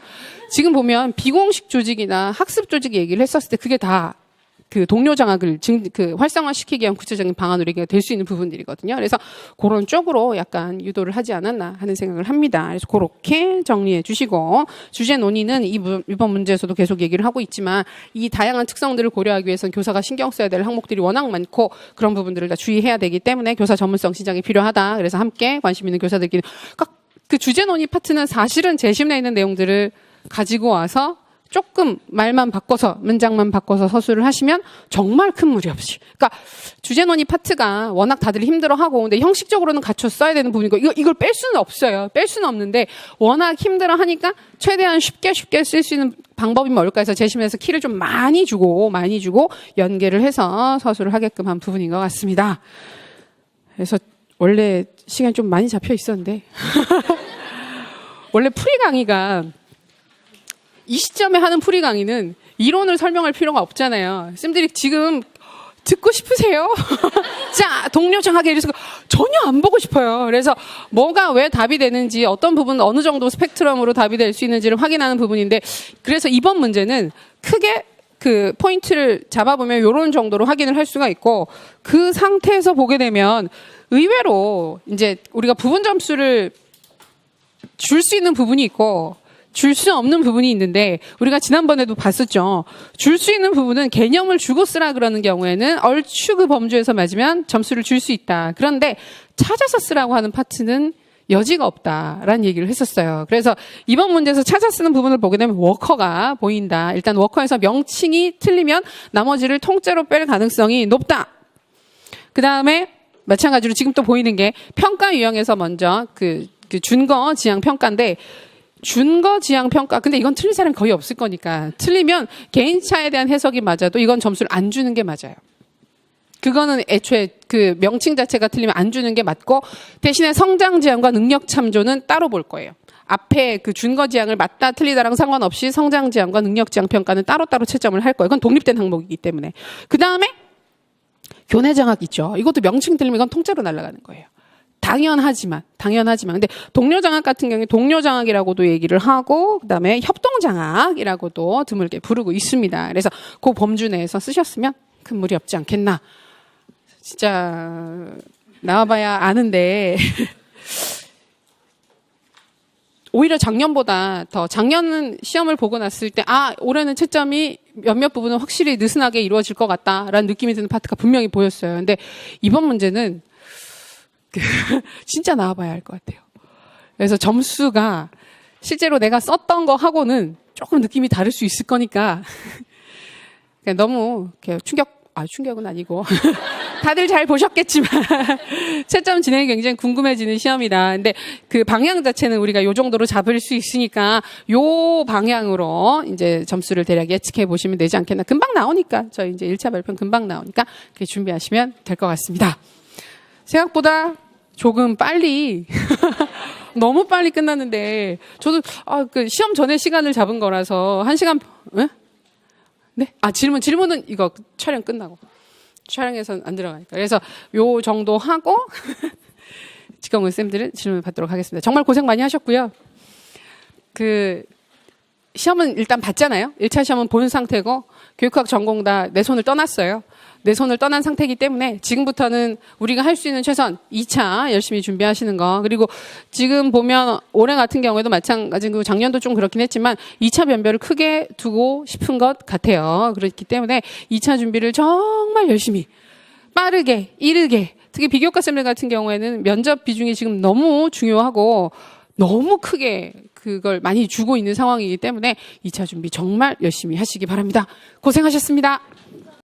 지금 보면 비공식 조직이나 학습 조직 얘기를 했었을 때 그게 다 그 동료 장악을 활성화시키기 위한 구체적인 방안으로 얘기가 될 수 있는 부분들이거든요. 그래서 그런 쪽으로 약간 유도를 하지 않았나 하는 생각을 합니다. 그래서 그렇게 정리해 주시고 주제 논의는 이번 문제에서도 계속 얘기를 하고 있지만 이 다양한 특성들을 고려하기 위해서는 교사가 신경 써야 될 항목들이 워낙 많고 그런 부분들을 다 주의해야 되기 때문에 교사 전문성 시장이 필요하다. 그래서 함께 관심 있는 교사들끼리 그 주제 논의 파트는 사실은 재심내에 있는 내용들을 가지고 와서 조금 말만 바꿔서 문장만 바꿔서 서술을 하시면 정말 큰 무리 없이. 그러니까 주제 논의 파트가 워낙 다들 힘들어하고 근데 형식적으로는 갖춰 써야 되는 부분이고 이걸 뺄 수는 없어요. 뺄 수는 없는데 워낙 힘들어하니까 최대한 쉽게 쓸 수 있는 방법이 뭘까 해서 재심에서 키를 좀 많이 주고 연계를 해서 서술을 하게끔 한 부분인 것 같습니다. 그래서 원래 시간이 좀 많이 잡혀 있었는데 원래 풀이 강의가 이 시점에 하는 풀이 강의는 이론을 설명할 필요가 없잖아요. 쌤들이 지금 듣고 싶으세요? 자, 동료 장악에 이래서 전혀 안 보고 싶어요. 그래서 뭐가 왜 답이 되는지 어떤 부분은 어느 정도 스펙트럼으로 답이 될 수 있는지를 확인하는 부분인데 그래서 이번 문제는 크게 그 포인트를 잡아보면 이런 정도로 확인을 할 수가 있고 그 상태에서 보게 되면 의외로 이제 우리가 부분 점수를 줄 수 있는 부분이 있고 줄 수 없는 부분이 있는데 우리가 지난번에도 봤었죠. 줄 수 있는 부분은 개념을 주고 쓰라 그러는 경우에는 얼추 그 범주에서 맞으면 점수를 줄 수 있다. 그런데 찾아서 쓰라고 하는 파트는 여지가 없다라는 얘기를 했었어요. 그래서 이번 문제에서 찾아 쓰는 부분을 보게 되면 워커가 보인다. 일단 워커에서 명칭이 틀리면 나머지를 통째로 뺄 가능성이 높다. 그 다음에 마찬가지로 지금 또 보이는 게 평가 유형에서 먼저 그 준거 지향 평가인데 준거 지향 평가. 근데 이건 틀린 사람이 거의 없을 거니까 틀리면 개인차에 대한 해석이 맞아도 이건 점수를 안 주는 게 맞아요. 그거는 애초에 그 명칭 자체가 틀리면 안 주는 게 맞고 대신에 성장 지향과 능력 참조는 따로 볼 거예요. 앞에 그 준거 지향을 맞다 틀리다랑 상관없이 성장 지향과 능력 지향 평가는 따로따로 채점을 할 거예요. 그건 독립된 항목이기 때문에. 그 다음에 교내 장악 있죠. 이것도 명칭 틀리면 이건 통째로 날아가는 거예요. 당연하지만. 근데 동료 장악 같은 경우에 동료 장악이라고도 얘기를 하고, 그 다음에 협동 장악이라고도 드물게 부르고 있습니다. 그래서 그 범주 내에서 쓰셨으면 큰 무리 없지 않겠나. 진짜, 나와봐야 아는데. 오히려 작년보다 작년은 시험을 보고 났을 때, 올해는 채점이 몇몇 부분은 확실히 느슨하게 이루어질 것 같다라는 느낌이 드는 파트가 분명히 보였어요. 근데 이번 문제는 진짜 나와봐야 할 것 같아요. 그래서 점수가 실제로 내가 썼던 거 하고는 조금 느낌이 다를 수 있을 거니까 너무 충격은 아니고 다들 잘 보셨겠지만 채점 진행이 굉장히 궁금해지는 시험이다. 근데 그 방향 자체는 우리가 요 정도로 잡을 수 있으니까 요 방향으로 이제 점수를 대략 예측해 보시면 되지 않겠나. 금방 나오니까 저희 이제 1차 발표는 금방 나오니까 그렇게 준비하시면 될 것 같습니다. 생각보다 조금 빨리 너무 빨리 끝났는데 저도 그 시험 전에 시간을 잡은 거라서 1시간 네? 질문은 이거 촬영 끝나고. 촬영해서는 안 들어가니까. 그래서 요 정도 하고 직업군 쌤들은 질문 받도록 하겠습니다. 정말 고생 많이 하셨고요. 그 시험은 일단 봤잖아요. 1차 시험은 본 상태고 교육학 전공 다 내 손을 떠났어요. 내 손을 떠난 상태이기 때문에 지금부터는 우리가 할 수 있는 최선 2차 열심히 준비하시는 거. 그리고 지금 보면 올해 같은 경우에도 마찬가지고 작년도 좀 그렇긴 했지만 2차 변별을 크게 두고 싶은 것 같아요. 그렇기 때문에 2차 준비를 정말 열심히 빠르게 이르게 특히 비교과 쌤들 같은 경우에는 면접 비중이 지금 너무 중요하고 너무 크게 그걸 많이 주고 있는 상황이기 때문에 2차 준비 정말 열심히 하시기 바랍니다. 고생하셨습니다.